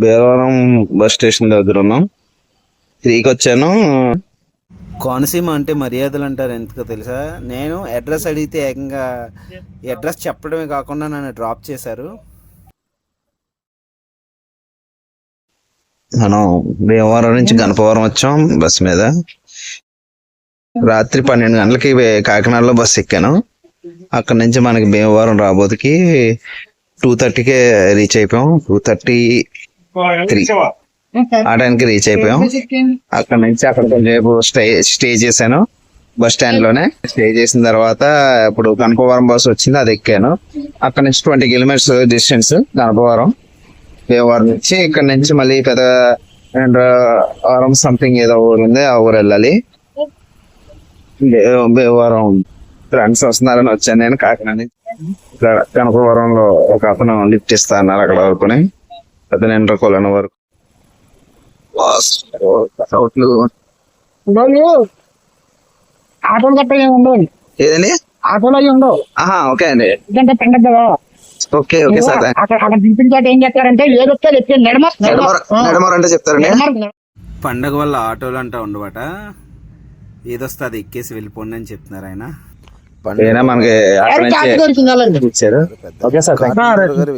Bhimavaram bus station దగ్గర ఉన్నాం. 3కి వచ్చాను. కోనసీమ అంటే మర్యాదలు అంటారు ఎందుకో తెలుసా? నేను అడ్రస్ అడిగితే ఏకంగా అడ్రస్ చెప్పడమే కాకుండా నన్ను డ్రాప్ చేశారు. మనం భీమవరం నుంచి గణపవరం వచ్చాం బస్ మీద. రాత్రి 12 గంటలకి కాకినాడలో బస్సు ఎక్కాను. అక్కడ నుంచి మనకి భీమవరం రాబోతుకి 2:30కే రీచ్ అయిపోయాం. 2:33 ఆ టైంకి రీచ్ అయిపోయాం. అక్కడ నుంచి అక్కడ కొంచెంసేపు స్టే చేశాను బస్ స్టాండ్ లోనే. స్టే చేసిన తర్వాత ఇప్పుడు గణపవరం బస్ వచ్చింది, అది ఎక్కాను. అక్కడ నుంచి 20 కిలోమీటర్స్ డిస్టెన్స్ గణపవరం. భీమవరం నుంచి ఇక్కడ నుంచి మళ్ళీ పెద్దవరం సంథింగ్ ఏదో ఊరు ఉంది, ఆ ఊరు వెళ్ళాలి. భీమవరం ఫ్రెండ్స్ వస్తున్నారని వచ్చాను నేను కాకినాడ నుంచి. ఇక్కడ గణపవరంలో ఒక అతను లిఫ్ట్ ఇస్తా అన్నారు అక్కడ వరకుని 15 కొలను వరకు. ఆటోలు గట్ట ఉండవు, ఏదండి ఆటోలు అవి ఉండవు. ఓకే అండి, ఎందుకంటే పండగ కదా. Okay okay sir. అక్కడ దింపించాక ఏం చేస్తారంటే ఏదొస్తే ఎక్కి నడమరు అంటే చెప్తారండి. పండగ వల్ల ఆటోలు అంటా ఉండవట, ఏదొస్తే అది ఎక్కేసి వెళ్ళిపోండి అని చెప్తున్నారు ఆయన. మనకి ఇచ్చారు. ఓకే సార్,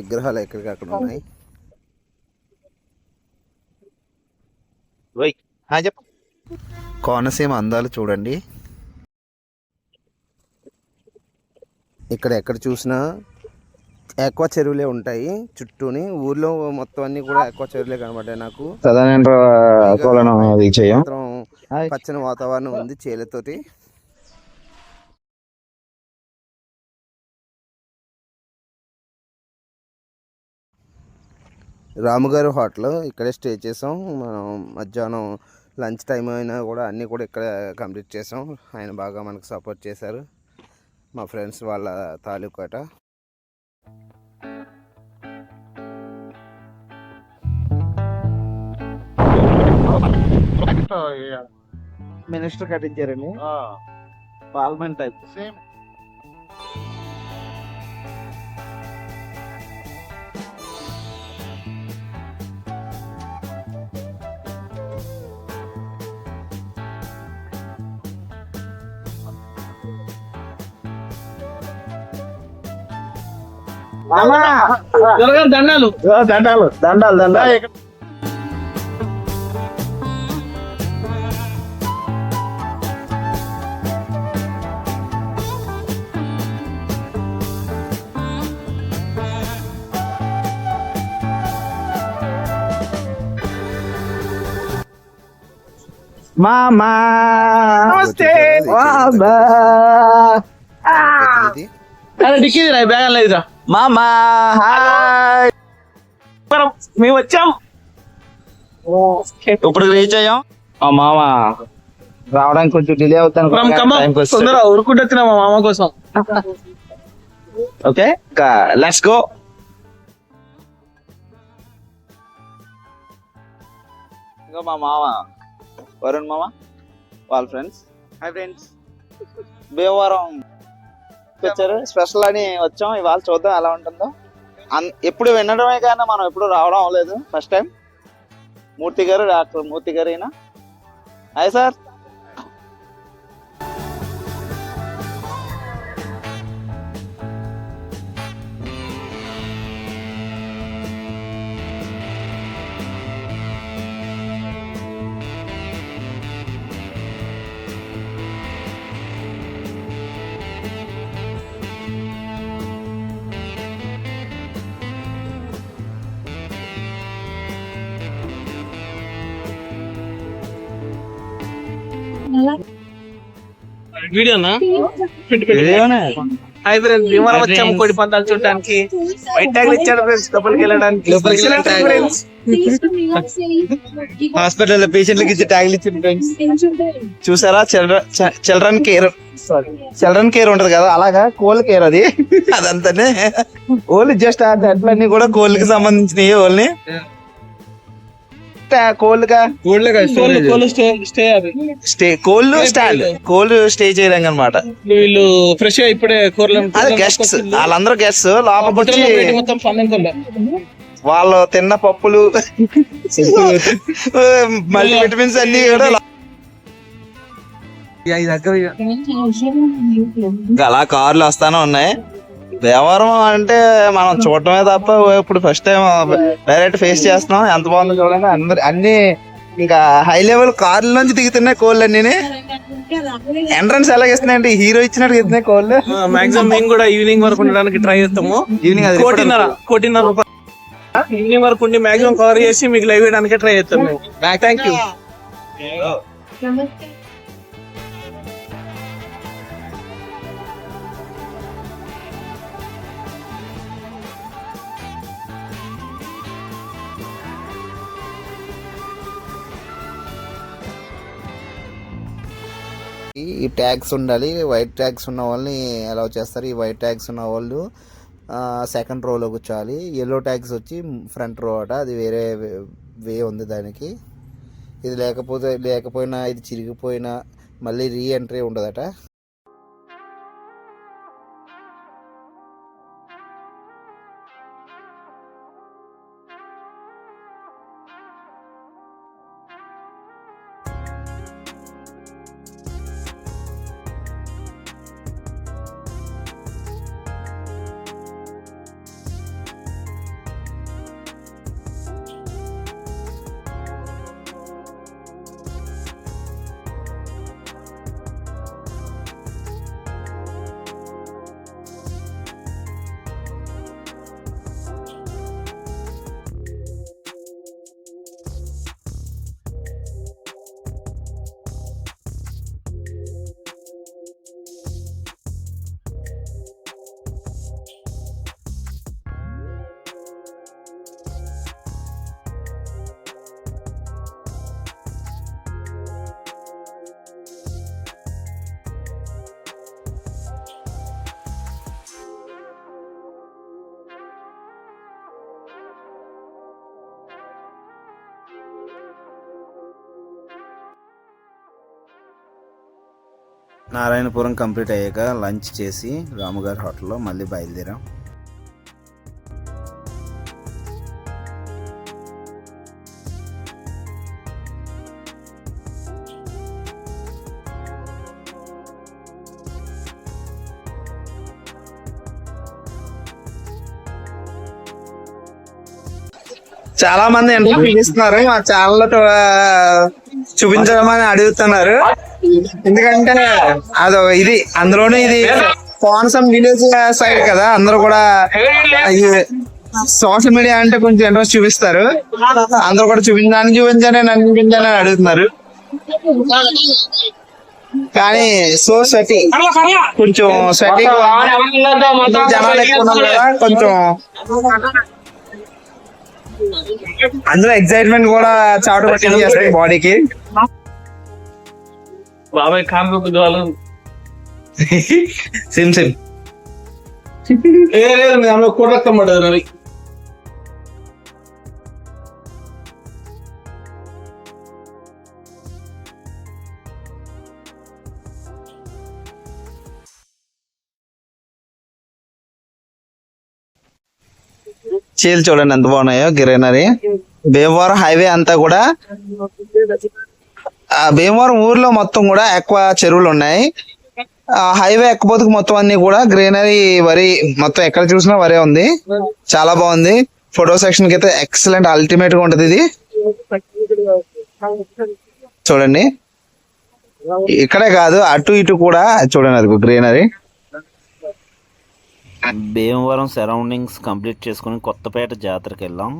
విగ్రహాలు ఎక్కడికక్కడ ఉన్నాయి. కోనసీమ అందాలు చూడండి. ఇక్కడ ఎక్కడ చూసినా ఎక్కువ చెరువులే ఉంటాయి చుట్టూని. ఊర్లో మొత్తం అన్ని కూడా ఎక్కువ చెరువులే కనబడ్డాయి నాకు. పచ్చని వాతావరణం ఉంది చేలతోటి. రాముగారు హోటల్ ఇక్కడే స్టే చేసాం. మనం మధ్యాహ్నం లంచ్ టైం అయినా కూడా అన్నీ కూడా ఇక్కడ కంప్లీట్ చేసాం. ఆయన బాగా మనకు సపోర్ట్ చేశారు, మా ఫ్రెండ్స్ వాళ్ళ తాలూకాట. మినిస్టర్ కట్టించారండి, పార్లమెంట్ టైప్ సేమ్. దండాలు దండాలు దండాలు దండాలు. మామా నమస్తే. డిక్కీ బ్యాగ్ లేదురా మామా, హాయ్. మేము వచ్చాం, ఇప్పుడు రీచ్ అయ్యాం. మా మామ రావడానికి కొంచెం డిలే అవుతాను. తొందరగా ఉరుకుంటూ వచ్చినా మా మామ కోసం. Okay, let's go. ఇంకా మా మామ వరుణ్ మామ వాళ్ళ ఫ్రెండ్స్. హాయ్ ఫ్రెండ్స్, భీమవరం వచ్చారు, స్పెషల్ అని వచ్చాం. ఇవాళ చూద్దాం ఎలా ఉంటుందో. ఎప్పుడు వినడమే కానీ మనం ఎప్పుడు రావడం అవ్వలేదు, ఫస్ట్ టైం. మూర్తి గారు, డాక్టర్ మూర్తి గారు ఈయన. Hi sir. వీడియోనా? హాయ్ ఫ్రెండ్స్, భీమవరం వచ్చాము కోడి పందాలు చూడడానికి. వైట్ ట్యాగ్ ఇచ్చాడు ఫ్రెండ్స్ లోపలికి వెళ్ళడానికి. హాస్పిటల్ పేషెంట్లకి ఇచ్చే ట్యాగ్లు ఇచ్చింది ఫ్రెండ్స్. చూసారా, చిల్డ్రన్ కేర్ ఉంటది కదా, అలాగా కోల్ కేర్ అది. అదంతానే ఓన్లీ జస్ట్ ఆ అట్లన్నీ కూడా కోళ్ళకి సంబంధించినవి. ఓన్లీ కోల్డ్ స్టే చేయడం అనమాట. వీళ్ళు ఫ్రెష్ గా ఇప్పుడే కూరలు గెస్ట్స్, వాళ్ళందరూ గెస్ట్స్ లోపలికి వచ్చి మొత్తం వాళ్ళు తిన్న పప్పులు మల్టీవిటమిన్స్ అన్ని కూడా అలా కార్లు వస్తానే ఉన్నాయి. భీమవరం అంటే మనం చూడటమే తప్ప ఇప్పుడు ఫస్ట్ టైం డైరెక్ట్ ఫేస్ చేస్తున్నాం. ఎంత బాగుందో చూడండి. అందరు అన్ని ఇంకా హై లెవెల్ కార్ల నుంచి దిగుతున్నాయి కోళ్ళు అన్ని. ఎంట్రన్స్ ఎలాగిస్తున్నాయి అంటే హీరో ఇచ్చినట్టు ఇస్తున్నాయి కోళ్ళు. మాక్సిమం మేము కూడా ఈవినింగ్ వరకు ఉండడానికి ట్రై చేస్తాము. ఈవినింగ్ అది 1:30 రూపాయలు ఈవినింగ్ వరకు ఉండి మాక్సిమం కవర్ చేసి మీకు లైవ్ వేయడానికి ట్రై చేస్తాం మేము. Thank you. ఈ ట్యాగ్స్ ఉండాలి. వైట్ ట్యాగ్స్ ఉన్న వాళ్ళని అలౌ చేస్తారు. ఈ వైట్ ట్యాగ్స్ ఉన్న వాళ్ళు సెకండ్ రోలో కూర్చోవాలి. ఎల్లో ట్యాగ్స్ వచ్చి ఫ్రంట్ రో అట. అది వేరే వే ఉంది దానికి. ఇది లేకపోయినా ఇది చిరిగిపోయినా మళ్ళీ రీ ఎంట్రీ ఉండదట. నారాయణపురం కంప్లీట్ అయ్యాక లంచ్ చేసి రాముగారి హోటల్లో మళ్ళీ బయలుదేరాం. చాలా మంది ఇంటర్వ్యూ ఇస్తున్నారు. మా ఛానల్ చూపించమని అడుగుతున్నారు. ఎందుకంటే అదో ఇది అందులోనూ ఇది కోనసీమ విలేజ్ సైడ్ కదా, అందరూ కూడా సోషల్ మీడియా అంటే కొంచెం ఇంట్రెస్ట్ చూపిస్తారు. అందరూ కూడా చూపించాలని అడుగుతున్నారు. కానీ సో స్వెటీ కొంచెం స్వెటీ జనాలు ఎక్కువ ఉన్నారు కదా, కొంచెం అందులో ఎక్సైట్మెంట్ కూడా చాటు పట్టింది చేస్తాయి బాడీకి. బాబాయ్ కాంగ్రెస్ సిమ్ సిమ్ లేదు మేము కొట్టం పడదు రవి. చీలు చూడండి ఎంత బాగున్నాయో. గ్రీనరీ భీమవరం హైవే అంతా కూడా, భీమవరం ఊర్లో మొత్తం కూడా ఎక్కువ చెరువులు ఉన్నాయి. హైవే ఎక్కపోతుకు మొత్తం అన్ని కూడా గ్రీనరీ, వరి మొత్తం ఎక్కడ చూసినా వరే ఉంది. చాలా బాగుంది. ఫోటో సెక్షన్ కి అయితే ఎక్సలెంట్ అల్టిమేట్ గా ఉంటది ఇది. చూడండి ఇక్కడే కాదు అటు ఇటు కూడా చూడండి అది గ్రీనరీ. భీమవరం సరౌండింగ్స్ కంప్లీట్ చేసుకుని కొత్తపేట జాతరకి వెళ్ళాం.